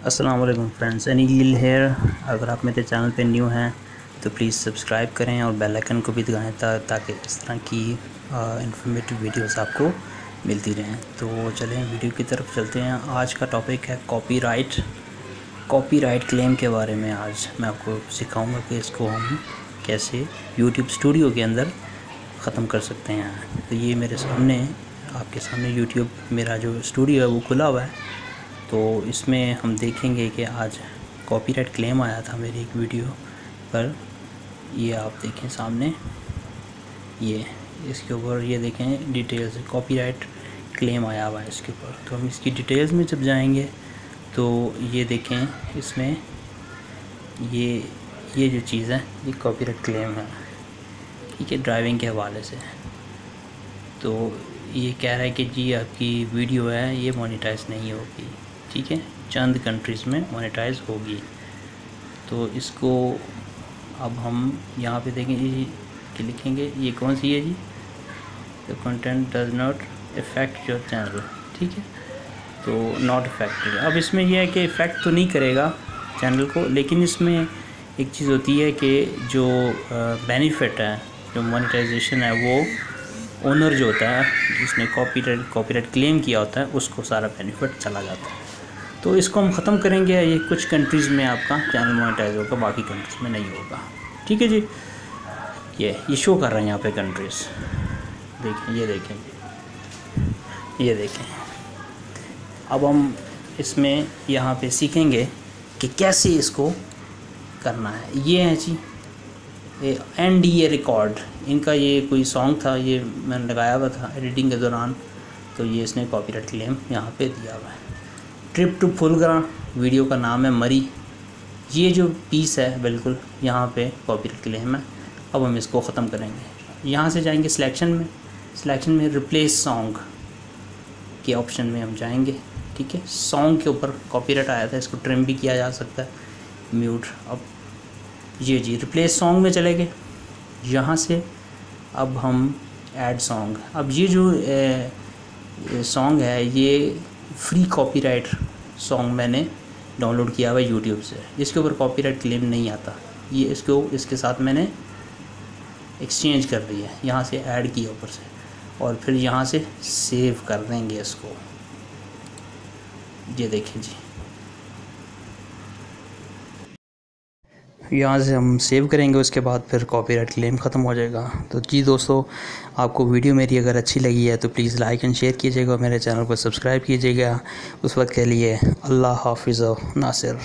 अस्सलाम वालेकुम friends, any Gill hair. अगर आप मेरे चैनल पे न्यू हैं तो प्लीज़ सब्सक्राइब करें और बेल आइकन को भी दबाएं ताकि इस तरह की इंफॉर्मेटिव वीडियोस आपको मिलती रहें। तो चलें वीडियो की तरफ चलते हैं। आज का टॉपिक है कॉपीराइट क्लेम के बारे में। आज मैं आपको सिखाऊंगा कि इसको हम कैसे यूट्यूब स्टूडियो के अंदर ख़त्म कर सकते हैं। तो ये मेरे सामने आपके सामने यूट्यूब मेरा जो स्टूडियो है वो खुला हुआ है। तो इसमें हम देखेंगे कि आज कॉपीराइट क्लेम आया था मेरी एक वीडियो पर। ये आप देखें सामने, ये इसके ऊपर ये देखें डिटेल्स, कॉपीराइट क्लेम आया हुआ है इसके ऊपर। तो हम इसकी डिटेल्स में जब जाएंगे तो ये देखें इसमें ये जो चीज़ है ये कॉपीराइट क्लेम है, ठीक है, ड्राइविंग के हवाले से। तो ये कह रहा है कि जी आपकी वीडियो है ये मोनेटाइज नहीं होगी, ठीक है, चंद कंट्रीज़ में मोनेटाइज होगी। तो इसको अब हम यहाँ पे देखें जी कि लिखेंगे ये कौन सी है जी, the content does not effect your channel, ठीक है। तो नॉट इफ़ेक्टेड, अब इसमें यह है कि इफ़ेक्ट तो नहीं करेगा चैनल को, लेकिन इसमें एक चीज़ होती है कि जो बेनिफिट है, जो मोनेटाइजेशन है, वो ओनर जो होता है जिसने कॉपीराइट क्लेम किया होता है उसको सारा बेनिफिट चला जाता है। तो इसको हम ख़त्म करेंगे। ये कुछ कंट्रीज़ में आपका चैनल मोनेटाइज होगा, बाकी कंट्रीज़ में नहीं होगा, ठीक है जी। ये शो कर रहे हैं यहाँ पे कंट्रीज़, देखें, ये देखें। अब हम इसमें यहाँ पे सीखेंगे कि कैसे इसको करना है। ये है जी ये NDA रिकॉर्ड, इनका ये कोई सॉन्ग था, ये मैंने लगाया हुआ था एडिटिंग के दौरान, तो ये इसने कॉपीराइट क्लेम यहाँ पे दिया हुआ है। ट्रिप टू फुलग्रा वीडियो का नाम है मरी, ये जो पीस है बिल्कुल यहाँ पे कॉपीराइट क्लेम है। अब हम इसको ख़त्म करेंगे। यहाँ से जाएंगे सिलेक्शन में रिप्लेस सॉन्ग के ऑप्शन में हम जाएंगे, ठीक है। सॉन्ग के ऊपर कॉपीराइट आया था, इसको ट्रिम भी किया जा सकता है, म्यूट। अब ये जी रिप्लेस सॉन्ग में चले गए। यहाँ से अब हम ऐड सॉन्ग, अब ये जो सॉन्ग है ये फ्री कॉपीराइट सॉन्ग मैंने डाउनलोड किया हुआ है यूट्यूब से, इसके ऊपर कॉपीराइट क्लेम नहीं आता। ये इसके साथ मैंने एक्सचेंज कर दी है, यहाँ से ऐड किया ऊपर से, और फिर यहाँ से सेव कर देंगे इसको। ये देखें जी, यहाँ से हम सेव करेंगे, उसके बाद फिर कॉपीराइट क्लेम ख़त्म हो जाएगा। तो जी दोस्तों, आपको वीडियो मेरी अगर अच्छी लगी है तो प्लीज़ लाइक एंड शेयर कीजिएगा और मेरे चैनल को सब्सक्राइब कीजिएगा। उस वक्त के लिए अल्लाह हाफिज़ नासिर।